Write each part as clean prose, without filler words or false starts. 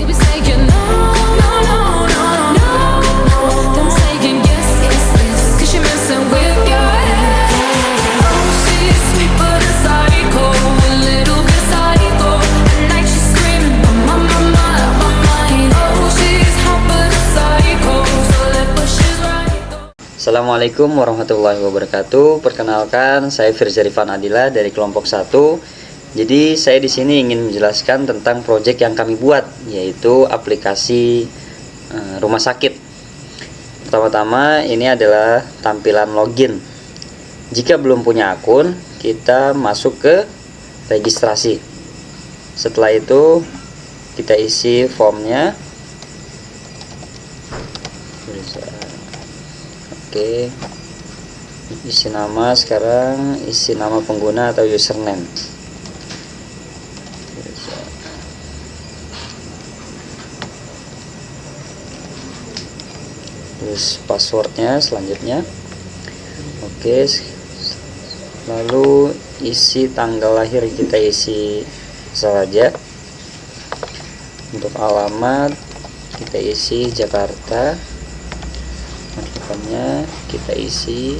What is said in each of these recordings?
You be saying no, no, no, no, no, no. Then saying yes, yes, yes. 'Cause you're messing with your head. Oh, she's sweet but a psycho, a little bit psycho. At night she's screaming, my, my, my, my mind. Oh, she's hot but a psycho, so left but she's right. Assalamualaikum warahmatullahi wabarakatuh. Perkenalkan, saya Firza Rifan Adila dari kelompok 1. Jadi saya di sini ingin menjelaskan tentang proyek yang kami buat, yaitu aplikasi rumah sakit. Pertama-tama ini adalah tampilan login. Jika belum punya akun, kita masuk ke registrasi. Setelah itu kita isi formnya. Oke, isi nama, sekarang isi nama pengguna atau username. Terus passwordnya selanjutnya. Oke, lalu isi tanggal lahir kita isi saja. Untuk alamat kita isi Jakarta. Depannya kita isi.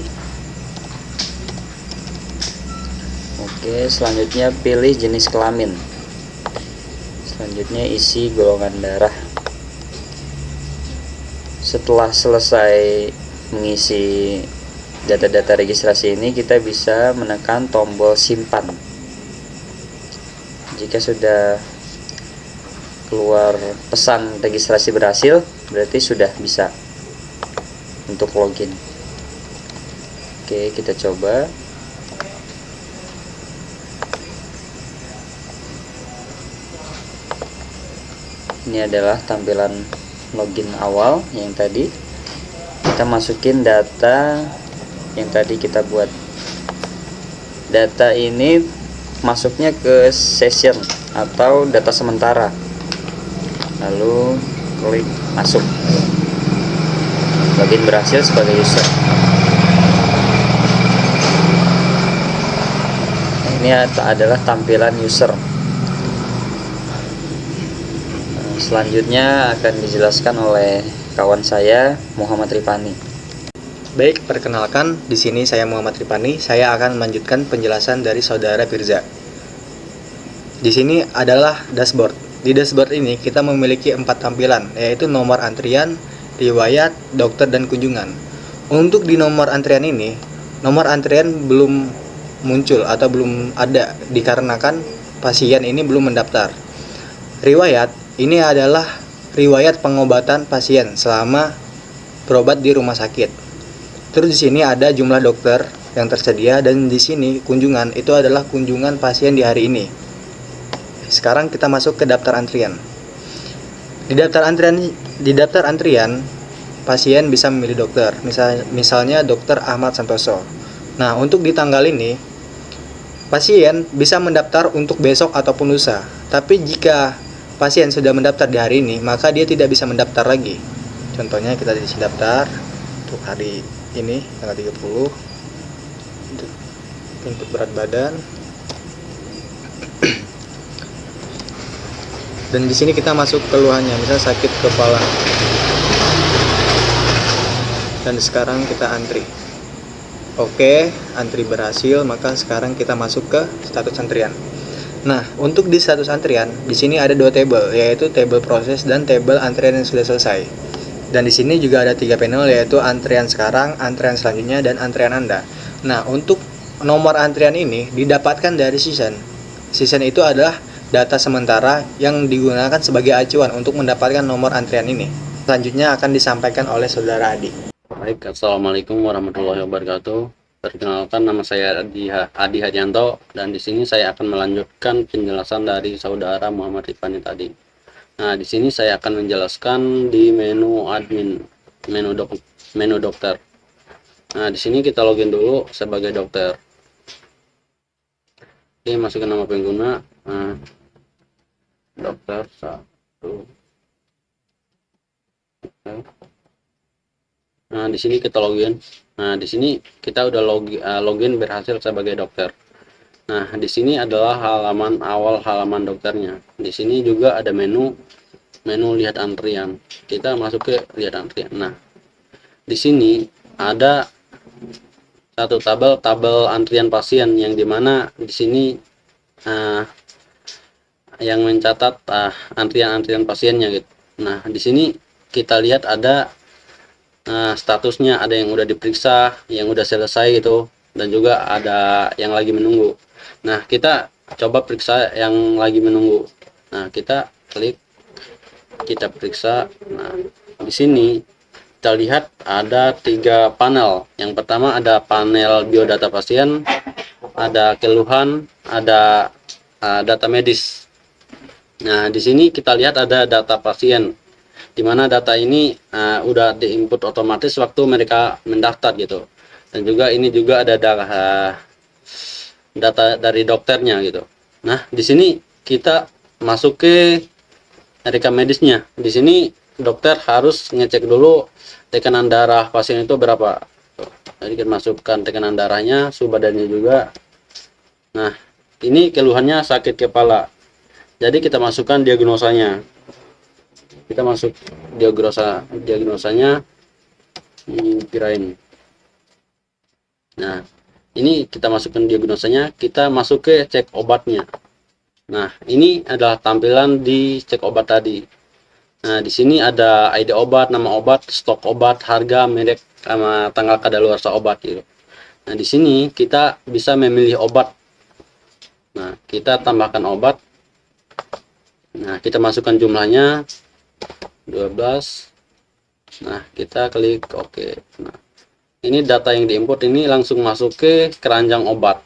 Oke, selanjutnya pilih jenis kelamin. Selanjutnya isi golongan darah. Setelah selesai mengisi data-data registrasi ini, kita bisa menekan tombol simpan. Jika sudah keluar pesan registrasi berhasil, berarti sudah bisa untuk login. Oke, kita coba. Ini adalah tampilan login awal yang tadi. Kita masukin data yang tadi kita buat. Data ini masuknya ke session atau data sementara. Lalu klik masuk. Login berhasil sebagai user. Ini adalah tampilan user. Selanjutnya akan dijelaskan oleh kawan saya, Muhammad Rifani. Baik, perkenalkan, di sini saya Muhammad Rifani. Saya akan melanjutkan penjelasan dari saudara Firza. Di sini adalah dashboard. Di dashboard ini kita memiliki 4 tampilan, yaitu nomor antrian, riwayat, dokter, dan kunjungan. Untuk di nomor antrian ini, nomor antrian belum muncul atau belum ada dikarenakan pasien ini belum mendaftar. Riwayat ini adalah riwayat pengobatan pasien selama berobat di rumah sakit. Terus di sini ada jumlah dokter yang tersedia, dan di sini kunjungan itu adalah kunjungan pasien di hari ini. Sekarang kita masuk ke daftar antrian. Di daftar antrian pasien bisa memilih dokter. Misalnya Dokter Ahmad Santoso. Nah, untuk di tanggal ini pasien bisa mendaftar untuk besok ataupun lusa. Tapi jika pasien sudah mendaftar di hari ini, maka dia tidak bisa mendaftar lagi. Contohnya kita isi daftar untuk hari ini tanggal 30. Input berat badan. Dan di sini kita masuk keluhannya, misalnya sakit kepala. Dan sekarang kita antri. Oke, antri berhasil, maka sekarang kita masuk ke status antrian. Nah, untuk di status antrian, di sini ada 2 tabel, yaitu tabel proses dan tabel antrian yang sudah selesai. Dan di sini juga ada 3 panel, yaitu antrian sekarang, antrian selanjutnya, dan antrian Anda. Nah, untuk nomor antrian ini didapatkan dari season. Season itu adalah data sementara yang digunakan sebagai acuan untuk mendapatkan nomor antrian ini. Selanjutnya akan disampaikan oleh saudara Adi. Baik, assalamualaikum warahmatullahi wabarakatuh. Perkenalkan, nama saya Adi Hadianto, dan di sini saya akan melanjutkan penjelasan dari saudara Muhammad Rifani tadi. Nah, di sini saya akan menjelaskan di menu admin, menu dokter. Nah, di sini kita login dulu sebagai dokter. Oke, masukin nama pengguna. Nah, dokter 1. Oke. Nah, di sini kita login. Nah, di sini kita udah login berhasil sebagai dokter. Nah, di sini adalah halaman awal halaman dokternya. Di sini juga ada menu menu lihat antrian. Kita masuk ke lihat antrian. Nah, di sini ada satu tabel antrian pasien yang dimana di sini uh, yang mencatat antrian-antrian pasiennya gitu. Nah, di sini kita lihat ada statusnya, ada yang udah diperiksa, yang udah selesai gitu, dan juga ada yang lagi menunggu. Nah, kita coba periksa yang lagi menunggu. Nah, kita klik, kita periksa. Nah, di sini kita lihat ada 3 panel. Yang pertama ada panel biodata pasien, ada keluhan, ada data medis. Nah, di sini kita lihat ada data pasien, di mana data ini udah diinput otomatis waktu mereka mendaftar gitu. Dan juga ini juga ada data dari dokternya gitu. Nah, di sini kita masuk ke rekam medisnya. Di sini dokter harus ngecek dulu tekanan darah pasien itu berapa. Jadi kita masukkan tekanan darahnya, suhu badannya juga. Nah, ini keluhannya sakit kepala. Jadi kita masukkan diagnosanya. Kita masuk diagnosanya migrain. Nah, ini kita masukkan diagnosanya, kita masuk ke cek obatnya. Nah, ini adalah tampilan di cek obat tadi. Nah, di sini ada ID obat, nama obat, stok obat, harga, merek, sama tanggal kadaluarsa obat gitu. Nah, di sini kita bisa memilih obat. Nah, kita tambahkan obat. Nah, kita masukkan jumlahnya 12. Nah, kita klik OK. Nah, ini data yang diinput ini langsung masuk ke keranjang obat.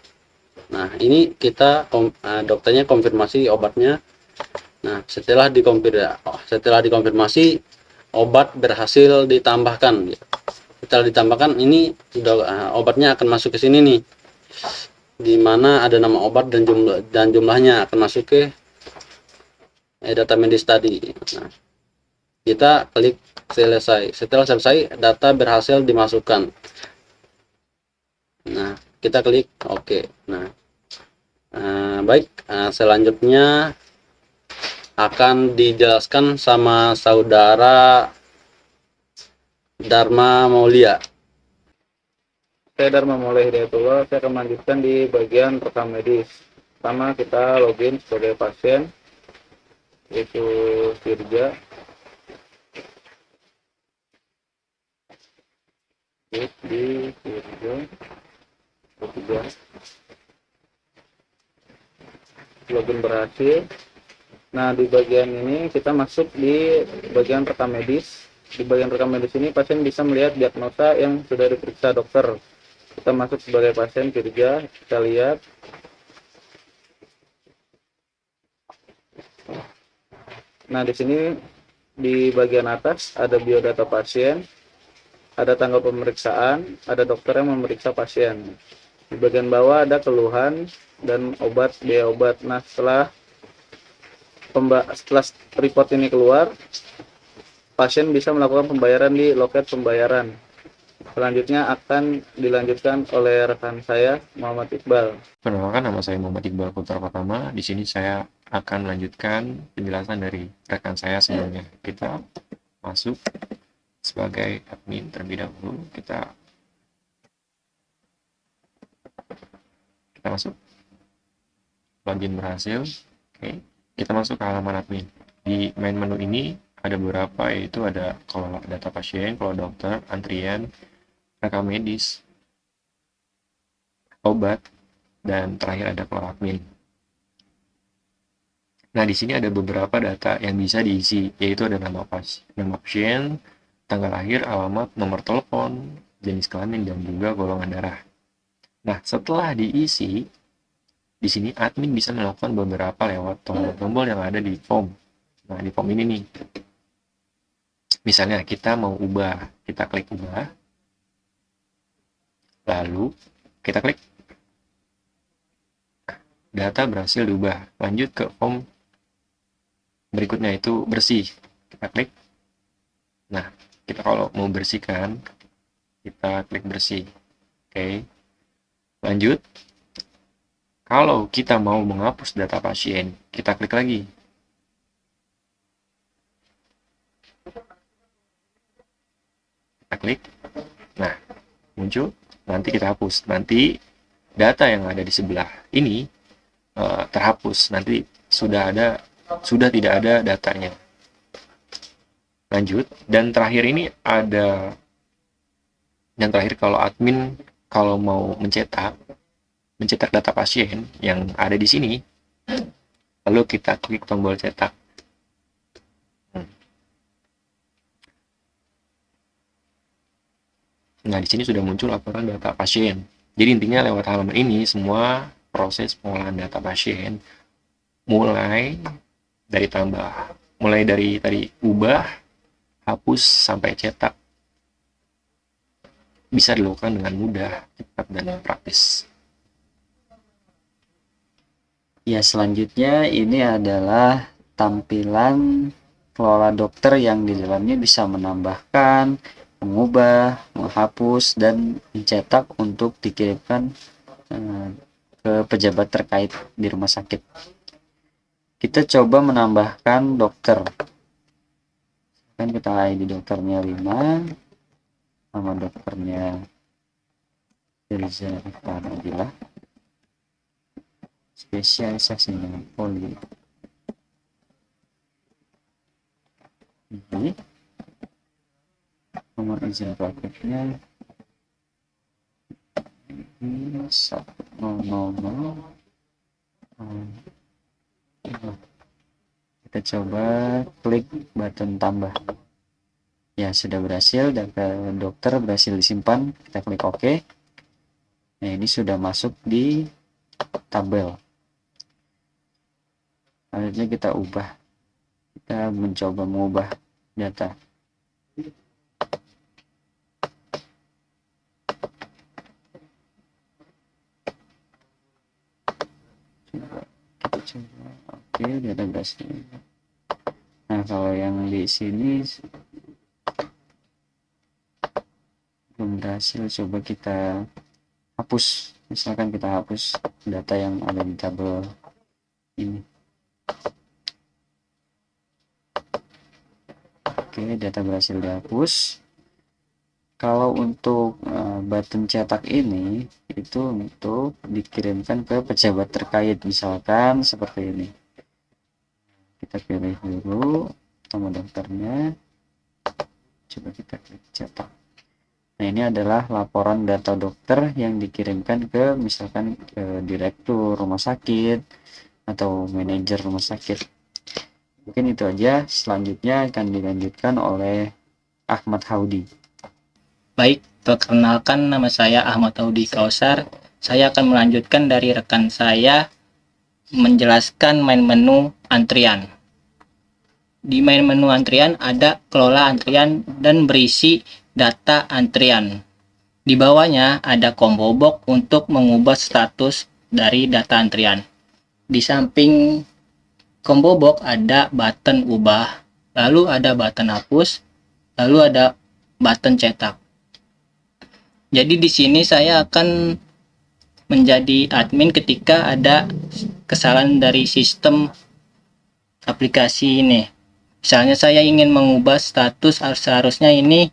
Nah, ini kita dokternya konfirmasi obatnya. Nah, setelah dikonfirmasi obat berhasil ditambahkan. Setelah ditambahkan ini obatnya akan masuk ke sini nih, di mana ada nama obat dan jumlahnya akan masuk ke data medis tadi. Nah, kita klik selesai. Setelah selesai, data berhasil dimasukkan. Nah, kita klik OK. Nah, baik, selanjutnya akan dijelaskan sama saudara Dharma Maulia. Saya Dharma Maulia Hidayatullah, saya akan melanjutkan di bagian rekam medis. Pertama kita login sebagai pasien, yaitu Firja. Klik di Firja, login berhasil. Nah, di bagian ini kita masuk di bagian rekam medis. Di bagian rekam medis ini pasien bisa melihat diagnosa yang sudah diperiksa dokter. Kita masuk sebagai pasien Firja, kita lihat. Nah, di sini di bagian atas ada biodata pasien, ada tanggal pemeriksaan, ada dokter yang memeriksa pasien. Di bagian bawah ada keluhan dan obat, biaya obat. Nah, setelah report ini keluar, pasien bisa melakukan pembayaran di loket pembayaran. Selanjutnya akan dilanjutkan oleh rekan saya, Muhammad Iqbal. Perkenalkan, nama saya Muhammad Iqbal Putra Pratama. Di sini saya akan melanjutkan penjelasan dari rekan saya sebelumnya. Kita masuk sebagai admin terlebih dahulu. Kita masuk, login berhasil. Oke. Kita masuk ke halaman admin. Di main menu ini ada beberapa, yaitu ada kalau data pasien, kalau dokter, antrian, rekam medis, obat, dan terakhir ada kalau admin. Nah, di sini ada beberapa data yang bisa diisi, yaitu ada nama pasien, tanggal lahir, alamat, nomor telepon, jenis kelamin, dan juga golongan darah. Nah, setelah diisi, di sini admin bisa melakukan beberapa lewat tombol-tombol yang ada di form. Nah, di form ini nih. Misalnya kita mau ubah, kita klik ubah. Lalu kita klik. Data berhasil diubah. Lanjut ke form berikutnya, itu bersih. Kita klik. Nah, kita kalau mau bersihkan, kita klik bersih. Oke. Lanjut. Kalau kita mau menghapus data pasien, kita klik lagi. Kita klik. Nah, muncul. Nanti kita hapus. Nanti data yang ada di sebelah ini terhapus. Nanti sudah tidak ada datanya. Lanjut. Dan terakhir ini ada, yang terakhir kalau admin kalau mau mencetak data pasien yang ada di sini, lalu kita klik tombol cetak. Nah, di sini sudah muncul laporan data pasien. Jadi intinya lewat halaman ini semua proses pengolahan data pasien mulai dari tadi ubah, hapus sampai cetak bisa dilakukan dengan mudah, cepat dan praktis. Ya, selanjutnya ini adalah tampilan kelola dokter yang di dalamnya bisa menambahkan, mengubah, menghapus, dan mencetak untuk dikirimkan ke pejabat terkait di rumah sakit. Kita coba menambahkan dokter. Kan kita ID dokternya 5, nama dokternya Firza Rifana, spesialisasinya poli. Ini nomor izin prakteknya 100. Kita coba klik button tambah. Ya, sudah berhasil, data dokter berhasil disimpan. Kita klik OK. Nah, ini sudah masuk di tabel. Selanjutnya kita ubah. Kita mencoba mengubah data. Kita coba. Oke, data berhasil. Nah, kalau yang di sini belum berhasil, coba kita hapus. Misalkan kita hapus data yang ada di tabel ini. Oke, data berhasil dihapus. Kalau untuk button cetak ini itu untuk dikirimkan ke pejabat terkait, misalkan seperti ini. Kita pilih dulu nama dokternya, coba kita klik cetak. Nah, ini adalah laporan data dokter yang dikirimkan ke misalkan ke direktur rumah sakit atau manajer rumah sakit. Mungkin itu aja. Selanjutnya akan dilanjutkan oleh Ahmad Haudi. Baik, perkenalkan nama saya Ahmad Haudi Kausar. Saya akan melanjutkan dari rekan saya menjelaskan main menu antrian. Di main menu antrian ada kelola antrian dan berisi data antrian. Di bawahnya ada combo box untuk mengubah status dari data antrian. Di samping combo box ada button ubah, lalu ada button hapus, lalu ada button cetak. Jadi di sini saya akan menjadi admin ketika ada kesalahan dari sistem aplikasi ini. Misalnya saya ingin mengubah status, seharusnya ini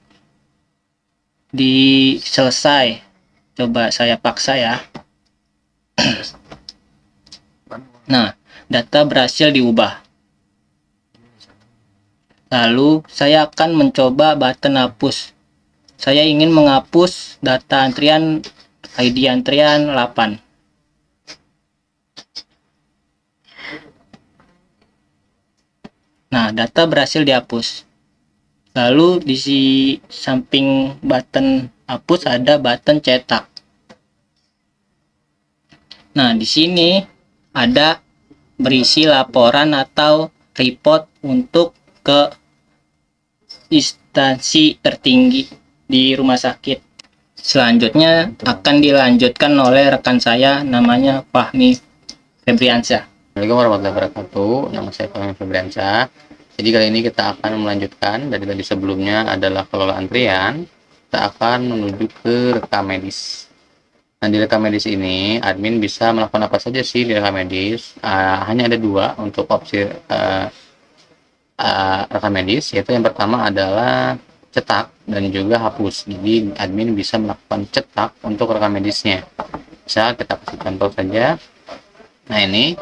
di selesai. Coba saya paksa ya. Nah, data berhasil diubah. Lalu saya akan mencoba button hapus. Saya ingin menghapus data antrian ID antrian 8. Nah, data berhasil dihapus. Lalu di samping button hapus ada button cetak. Nah, di sini ada berisi laporan atau report untuk ke instansi tertinggi di rumah sakit. Selanjutnya akan dilanjutkan oleh rekan saya, namanya Fahmi Febriansyah. Assalamualaikum warahmatullahi wabarakatuh. Nama saya Fahmi Febriansyah. Jadi kali ini kita akan melanjutkan dari tadi sebelumnya adalah kelola antrian. Kita akan menuju ke rekam medis. Nah, di rekam medis ini admin bisa melakukan apa saja sih di rekam medis. Hanya ada dua untuk opsi rekam medis, yaitu yang pertama adalah cetak dan juga hapus. Jadi admin bisa melakukan cetak untuk rekam medisnya. Bisa kita kasih contoh saja. Nah ini,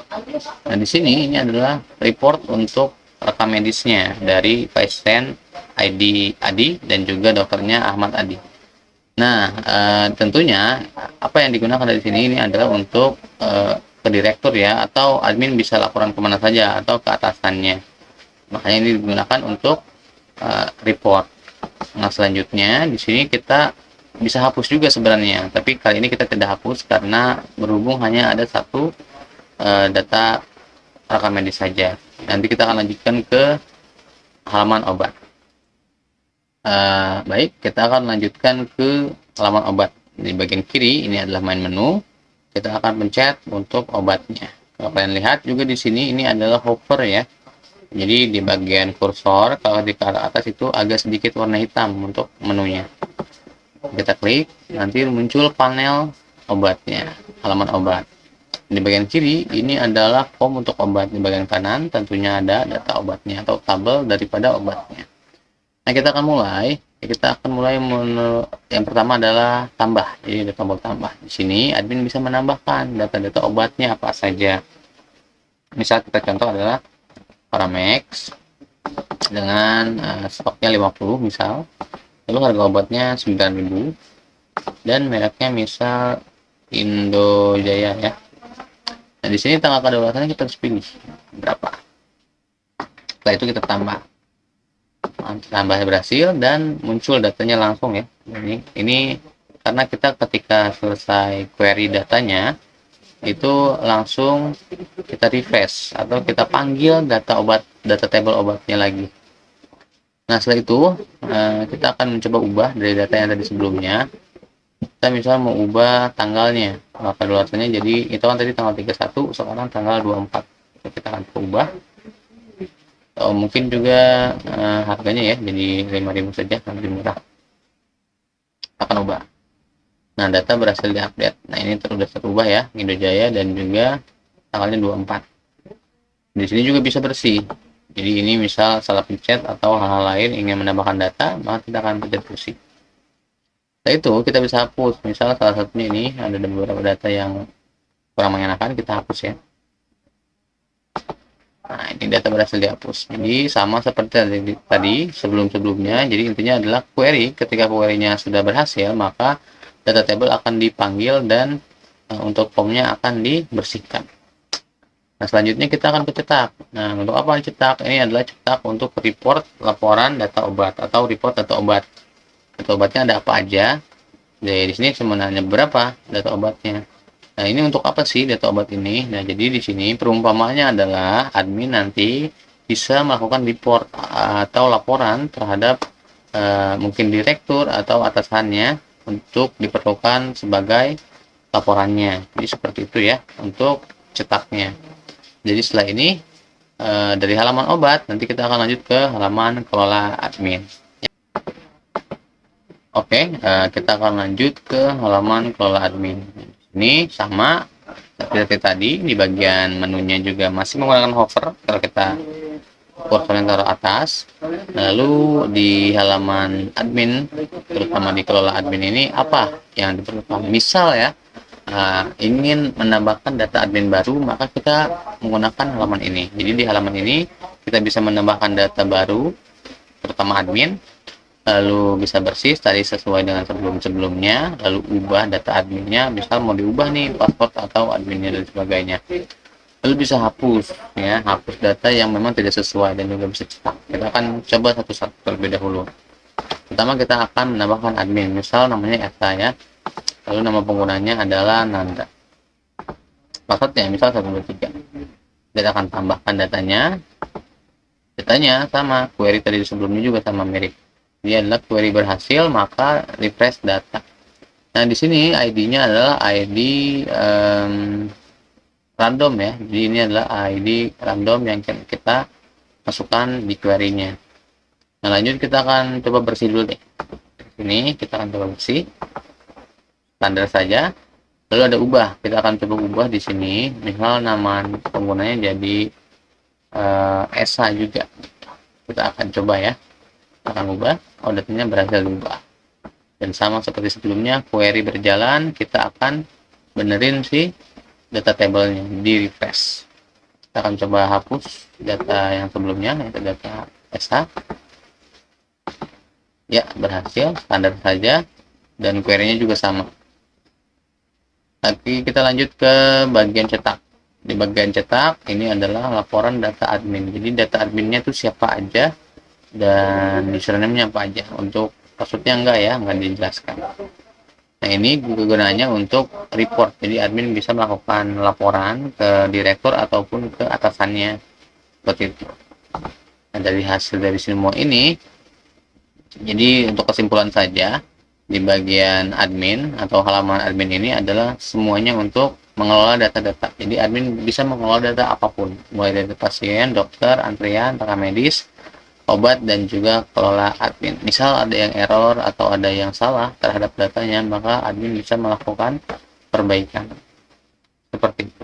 di sini ini adalah report untuk rekam medisnya dari pasien ID Adi dan juga dokternya Ahmad Adi. Nah, tentunya apa yang digunakan dari sini ini adalah untuk ke direktur ya, atau admin bisa laporan kemana saja atau ke atasannya. Makanya ini digunakan untuk report. Nah, selanjutnya di sini kita bisa hapus juga sebenarnya, tapi kali ini kita tidak hapus karena berhubung hanya ada satu data rekam medis saja. Nanti kita akan lanjutkan ke halaman obat. Baik, kita akan lanjutkan ke halaman obat. Di bagian kiri ini adalah main menu. Kita akan pencet untuk obatnya. Kalau kalian lihat juga di sini ini adalah hover ya. Jadi di bagian kursor kalau di arah atas itu agak sedikit warna hitam untuk menunya. Kita klik, nanti muncul panel obatnya, halaman obat. Di bagian kiri ini adalah form untuk obat. Di bagian kanan tentunya ada data obatnya atau tabel daripada obatnya. Nah, kita akan mulai menu yang pertama adalah tambah. Jadi ada tombol tambah. Di sini admin bisa menambahkan data-data obatnya apa saja. Misal kita contoh adalah Paramex dengan stoknya 50 misal. Lalu harga obatnya 9.000 dan mereknya misal Indojaya ya. Nah, di sini tanggal kedaulatannya kita harus pilih berapa. Setelah itu kita tambah berhasil dan muncul datanya langsung ya. Ini karena kita ketika selesai query datanya itu langsung kita refresh atau kita panggil data table obatnya lagi. Nah, setelah itu kita akan mencoba ubah dari data yang tadi sebelumnya. Kita misal mau ubah tanggalnya, kedaulatannya jadi itu kan tadi tanggal 31, sekarang tanggal 24. Kita akan ubah. Mungkin juga harganya ya jadi 5.000 saja, lebih murah. Akan ubah. Nah, data berhasil diupdate. Nah, ini sudah terubah ya, Indojaya dan juga tanggalnya 24. Di sini juga bisa bersih. Jadi ini misal salah pencet atau hal-hal lain ingin menambahkan data, maka kita akan pencet bersih. Setelah itu kita bisa hapus. Misal salah satunya ini ada beberapa data yang kurang mengenakan, kita hapus ya. Nah, ini data berhasil dihapus. Jadi sama seperti tadi sebelumnya. Jadi intinya adalah query. Ketika query-nya sudah berhasil, maka data table akan dipanggil dan untuk formnya akan dibersihkan. Nah, selanjutnya kita akan cetak. Nah, untuk apa cetak? Ini adalah cetak untuk report laporan data obat atau report data obat. Data obatnya ada apa aja? Jadi di sini sebenarnya berapa data obatnya. Nah, ini untuk apa sih data obat ini? Nah, jadi di sini perumpamaannya adalah admin nanti bisa melakukan report atau laporan terhadap mungkin direktur atau atasannya untuk diperlukan sebagai laporannya. Jadi seperti itu ya untuk cetaknya. Jadi setelah ini dari halaman obat nanti kita akan lanjut ke halaman kelola admin. Oke, kita akan lanjut ke halaman kelola admin. Ini sama seperti tadi, di bagian menunya juga masih menggunakan hover kalau kita kursornya taruh atas. Lalu di halaman admin, terutama di kelola admin ini apa yang diperlukan? Misal ya ingin menambahkan data admin baru, maka kita menggunakan halaman ini. Jadi di halaman ini kita bisa menambahkan data baru terutama admin, lalu bisa bersih tadi sesuai dengan sebelumnya, lalu ubah data adminnya, misal mau diubah nih password atau adminnya dan sebagainya. Lalu bisa hapus ya, hapus data yang memang tidak sesuai dan juga bisa cetak. Kita akan coba satu-satu terlebih dahulu. Pertama kita akan menambahkan admin, misal namanya Esa ya, lalu nama penggunanya adalah Nanda, passwordnya misal 123. Kita akan tambahkan datanya sama, query tadi sebelumnya juga sama mirip. Dia adalah query berhasil, maka refresh data. Nah, di sini ID-nya adalah ID random ya. Jadi ini adalah ID random yang kita masukkan di query-nya. Nah, lanjut kita akan coba bersih dulu deh. Ini kita akan coba bersih. Standar saja. Lalu ada ubah. Kita akan coba ubah di sini. Misal nama penggunanya jadi Esa juga. Kita akan coba ya, akan ubah, datanya berhasil diubah. Dan sama seperti sebelumnya, query berjalan, kita akan benerin si data table-nya, di refresh. Kita akan coba hapus data yang sebelumnya, yaitu data SH. Ya, berhasil, standar saja, dan query-nya juga sama. Tapi kita lanjut ke bagian cetak. Di bagian cetak, ini adalah laporan data admin. Jadi data adminnya itu siapa aja, dan username-nya apa aja. Untuk passwordnya enggak dijelaskan. Nah, ini gunanya untuk report. Jadi admin bisa melakukan laporan ke direktur ataupun ke atasannya. Seperti itu. Nah, dari hasil dari semua ini, jadi untuk kesimpulan saja, di bagian admin atau halaman admin ini adalah semuanya untuk mengelola data-data. Jadi admin bisa mengelola data apapun, mulai dari pasien, dokter, antrian, tenaga medis, obat, dan juga kelola admin. Misal ada yang error atau ada yang salah terhadap datanya, maka admin bisa melakukan perbaikan. Seperti itu.